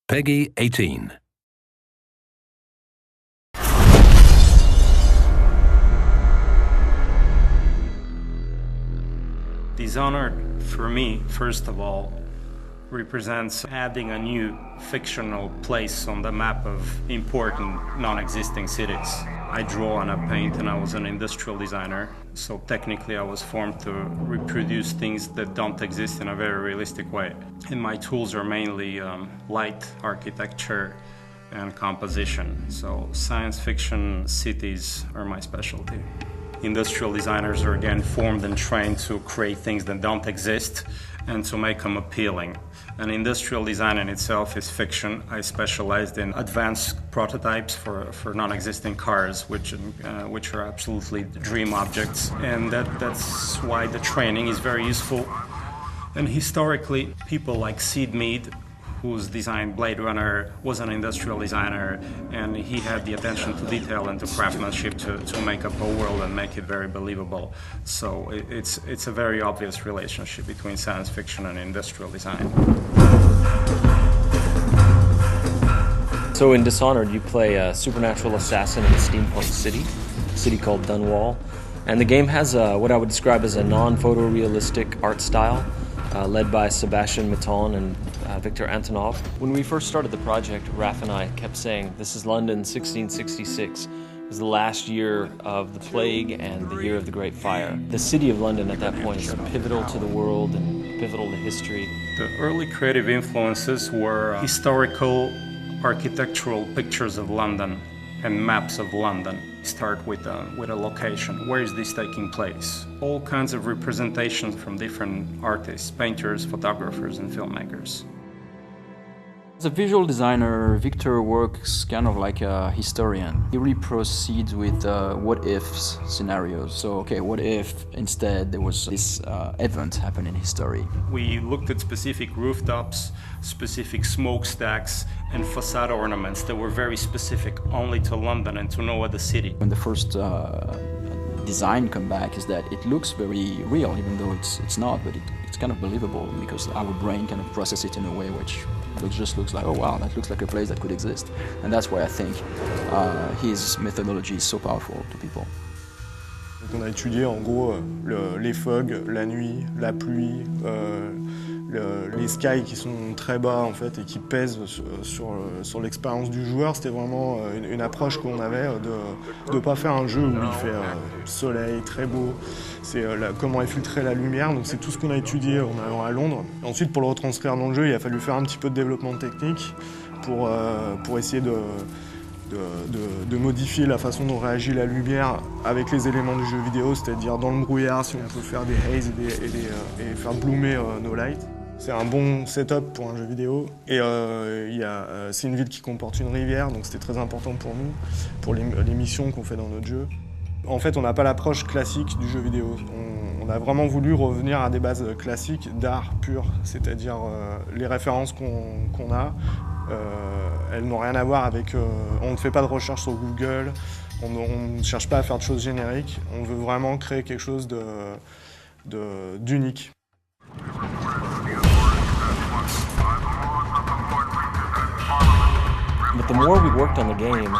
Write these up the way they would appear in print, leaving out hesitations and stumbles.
Peggy 18. Dishonored, for me, first of all, represents adding a new fictional place on the map of important non-existing cities. I draw and I paint, and I was an industrial designer, so technically I was formed to reproduce things that don't exist in a very realistic way. And my tools are mainly light, architecture, and composition. So science fiction cities are my specialty. Industrial designers are again formed and trained to create things that don't exist and to make them appealing. And industrial design in itself is fiction. I specialized in advanced prototypes for non-existing cars, which are absolutely dream objects. And that's why the training is very useful. And historically, people like Sid Mead, who's designed Blade Runner, was an industrial designer, and he had the attention to detail and to craftsmanship to make up a world and make it very believable. So it's a very obvious relationship between science fiction and industrial design. So in Dishonored, you play a supernatural assassin in a steampunk city called Dunwall. And the game has what I would describe as a non-photorealistic art style, led by Sebastian Maton and Victor Antonov. When we first started the project, Raph and I kept saying, this is London 1666. It was the last year of the plague and the year of the Great Fire. The city of London at that point is pivotal to the world and pivotal to history. The early creative influences were historical architectural pictures of London and maps of London. Start with a location. Where is this taking place? All kinds of representations from different artists, painters, photographers, and filmmakers. As a visual designer, Victor works kind of like a historian. He really proceeds with what-ifs scenarios. So, okay, what if instead there was this event happen in history? We looked at specific rooftops, specific smokestacks, and facade ornaments that were very specific only to London and to no other city. When the first design come back is that it looks very real, even though it's not, but it's kind of believable because our brain kind of processes it in a way which just looks like, oh wow, that looks like a place that could exist. And that's why I think his methodology is so powerful to people. On a étudié en gros les fogs, la nuit, la pluie, les skies qui sont très bas en fait et qui pèsent sur l'expérience du joueur. C'était vraiment une approche qu'on avait de ne pas faire un jeu où il fait soleil, très beau. C'est comment infiltrer la lumière, donc c'est tout ce qu'on a étudié en allant à Londres. Et ensuite pour le retranscrire dans le jeu, il a fallu faire un petit peu de développement technique pour essayer de modifier la façon dont réagit la lumière avec les éléments du jeu vidéo, c'est-à-dire dans le brouillard, si on peut faire des haze et faire bloomer nos lights. C'est un bon setup pour un jeu vidéo et c'est une ville qui comporte une rivière, donc c'était très important pour nous, pour les missions qu'on fait dans notre jeu. En fait, on n'a pas l'approche classique du jeu vidéo. On a vraiment voulu revenir à des bases classiques d'art pur, c'est-à-dire les références qu'on a, elles n'ont rien à voir avec... on ne fait pas de recherche sur Google, on ne cherche pas à faire de choses génériques, on veut vraiment créer quelque chose d'unique. But the more we worked on the game,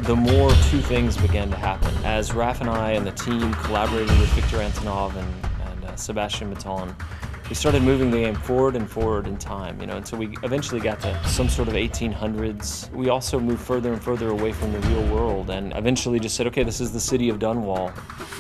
the more two things began to happen. As Raph and I and the team collaborated with Victor Antonov and Sebastian Maton, we started moving the game forward and forward in time, until we eventually got to some sort of 1800s. We also moved further and further away from the real world and eventually just said, okay, this is the city of Dunwall.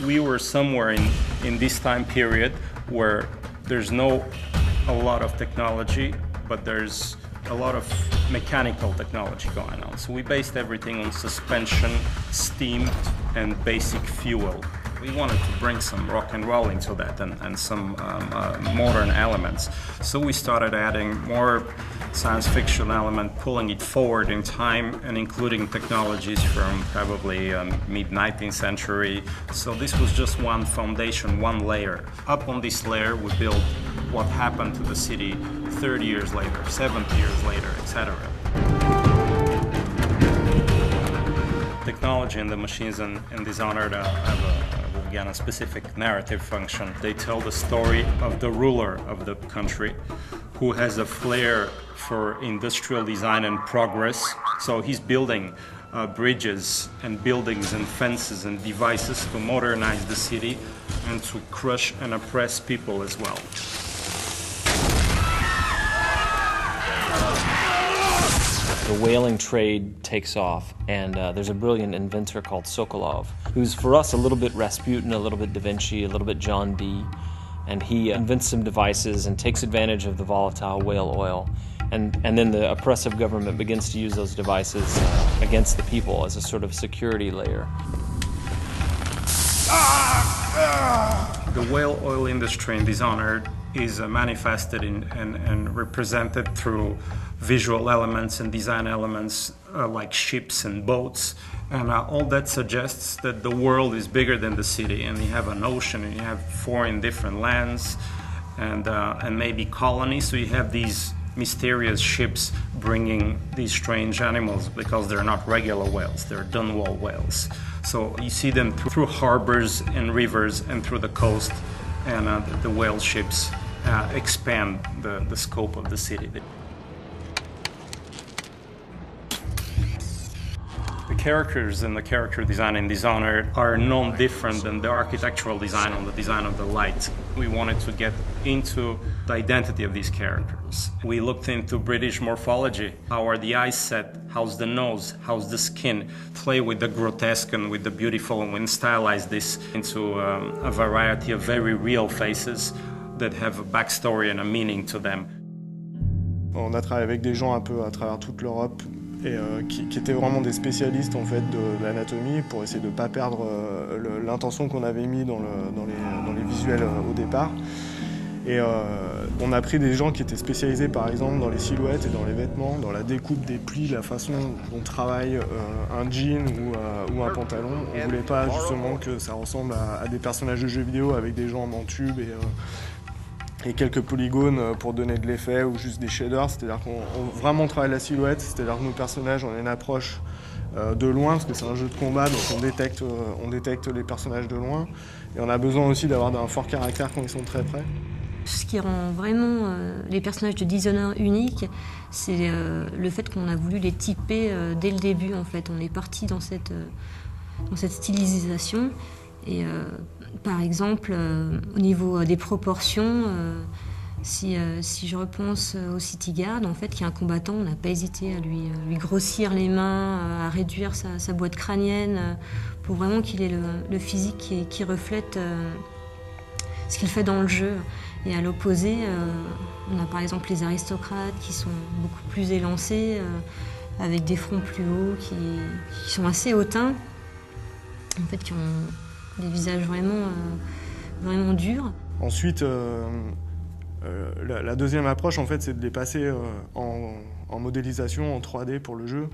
We were somewhere in this time period where there's a lot of technology, but there's a lot of mechanical technology going on. So we based everything on suspension, steam, and basic fuel. We wanted to bring some rock and roll into that and some modern elements. So we started adding more science fiction element, pulling it forward in time and including technologies from probably mid-19th century. So this was just one foundation, one layer. Up on this layer we built what happened to the city 30 years later, 70 years later, etc. Technology and the machines in Dishonored have a specific narrative function. They tell the story of the ruler of the country who has a flair for industrial design and progress. So he's building bridges and buildings and fences and devices to modernize the city and to crush and oppress people as well. The whaling trade takes off, and there's a brilliant inventor called Sokolov, who's for us a little bit Rasputin, a little bit Da Vinci, a little bit John Dee, and he invents some devices and takes advantage of the volatile whale oil, and then the oppressive government begins to use those devices against the people as a sort of security layer. The whale oil industry in Dishonored is manifested and represented through visual elements and design elements like ships and boats, and all that suggests that the world is bigger than the city, and you have an ocean and you have foreign different lands and maybe colonies, so you have these mysterious ships bringing these strange animals because they're not regular whales, they're Dunwall whales. So you see them through harbors and rivers and through the coast, and the whale ships expand the scope of the city. The characters and the character design in Dishonored are no different than the architectural design on the design of the light. We wanted to get into the identity of these characters. We looked into British morphology. How are the eyes set? How's the nose? How's the skin? Play with the grotesque and with the beautiful, and we stylized this into a variety of very real faces that have a backstory and a meaning to them. On a travaillé avec des gens un peu à travers toute l'Europe et qui étaient vraiment des spécialistes en fait de l'anatomie pour essayer de ne pas perdre l'intention qu'on avait mis dans les visuels au départ. Et on a pris des gens qui étaient spécialisés par exemple dans les silhouettes et dans les vêtements, dans la découpe des plis, la façon dont travaille un jean ou un pantalon. On ne voulait pas justement que ça ressemble à des personnages de jeux vidéo avec des jambes en tube et quelques polygones pour donner de l'effet ou juste des shaders. C'est-à-dire qu'on vraiment travaille la silhouette, c'est-à-dire que nos personnages, on a une approche de loin parce que c'est un jeu de combat, donc on détecte les personnages de loin. Et on a besoin aussi d'avoir un fort caractère quand ils sont très près. Ce qui rend vraiment les personnages de Dishonored uniques, c'est le fait qu'on a voulu les typer dès le début. En fait, on est parti dans cette stylisation. Et par exemple, au niveau des proportions, si je repense au City Guard, en fait, qui est un combattant, on n'a pas hésité à lui grossir les mains, à réduire sa boîte crânienne, pour vraiment qu'il ait le physique qui reflète ce qu'il fait dans le jeu. Et à l'opposé, on a par exemple les aristocrates qui sont beaucoup plus élancés, avec des fronts plus hauts, qui sont assez hautains, en fait, qui ont des visages vraiment durs. Ensuite, la deuxième approche, en fait, c'est de les passer en modélisation, en 3D pour le jeu.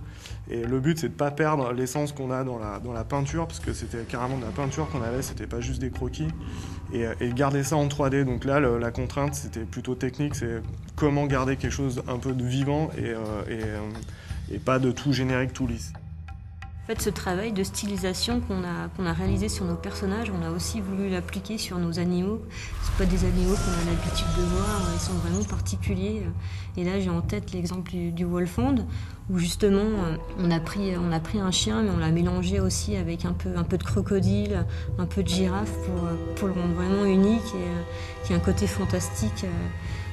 Et le but, c'est de ne pas perdre l'essence qu'on a dans la peinture, parce que c'était carrément de la peinture qu'on avait, c'était pas juste des croquis. Et garder ça en 3D. Donc là, la contrainte, c'était plutôt technique, c'est comment garder quelque chose un peu de vivant et pas de tout générique, tout lisse. En fait, ce travail de stylisation qu'on a réalisé sur nos personnages, on a aussi voulu l'appliquer sur nos animaux. C'est pas des animaux qu'on a l'habitude de voir, ils sont vraiment particuliers. Et là, j'ai en tête l'exemple du Wolfhound, où justement, on a pris un chien, mais on l'a mélangé aussi avec un peu de crocodile, un peu de girafe, pour le rendre vraiment unique et qu'il y ait un côté fantastique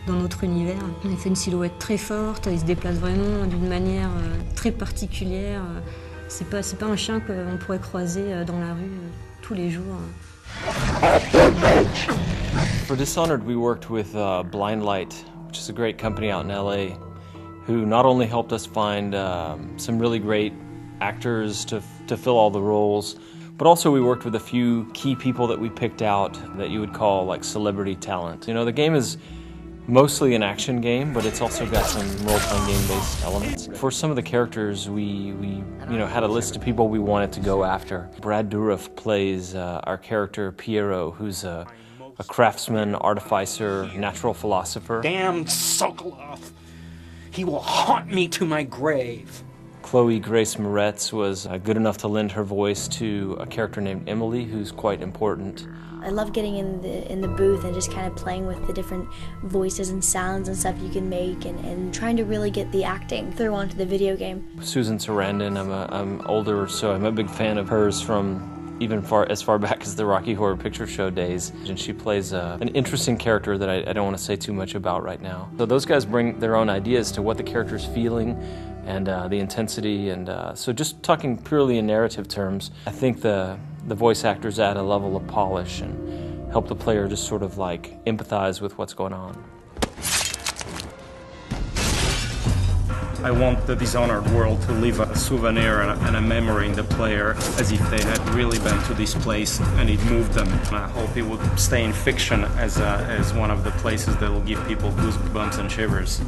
dans notre univers. On a fait une silhouette très forte, il se déplace vraiment d'une manière très particulière. C'est pas un chien qu'on pourrait croiser dans la rue tous les jours. For Dishonored, we worked with Blind Light, which is a great company out in LA, who not only helped us find some really great actors to fill all the roles, but also we worked with a few key people that we picked out that you would call like celebrity talent. You know, the game is mostly an action game, but it's also got some role-playing game-based elements. For some of the characters, we had a list of people we wanted to go after. Brad Dourif plays our character Piero, who's a craftsman, artificer, natural philosopher. Damn Sokolov! He will haunt me to my grave. Chloe Grace Moretz was good enough to lend her voice to a character named Emily, who's quite important. I love getting in the booth and just kind of playing with the different voices and sounds and stuff you can make, and trying to really get the acting through onto the video game. Susan Sarandon, I'm older, so I'm a big fan of hers from even as far back as the Rocky Horror Picture Show days. And she plays an interesting character that I don't want to say too much about right now. So those guys bring their own ideas to what the character's feeling and the intensity. And so just talking purely in narrative terms, I think the voice actors add a level of polish and help the player just sort of like empathize with what's going on. I want the Dishonored world to leave a souvenir and a memory in the player as if they had really been to this place and it moved them. And I hope it would stay in fiction as one of the places that will give people goosebumps and shivers.